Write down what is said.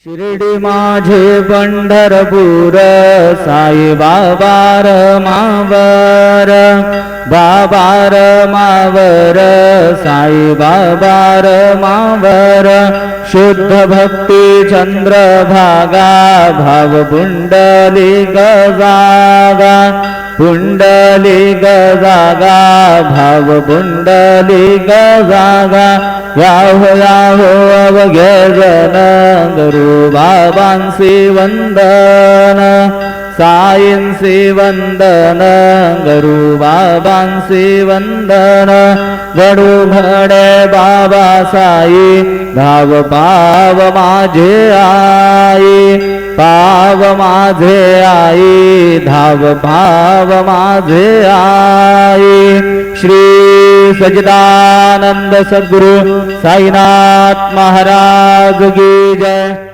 शिर्डी माझे पंढरपूर साई बाबा रमावर, बाबा रमावर साई बाबा रमावर। शुद्ध भक्ती चंद्रभागा भाव पुंडलिक जागा, पुंडलिक जागा भाव पुंडलिक जागा। याहो याहो अवघे जन गुरु बाबांसी वंदन, साईंसी वंदन गुरु बाबांसी वंदन। जडू घडे बाबा साई धाव पाव माझे आई, पाव माझे आई धाव भाव माझे आई। श्री सच्चिदानंद सद्गुरु साईनाथ महाराज की जय।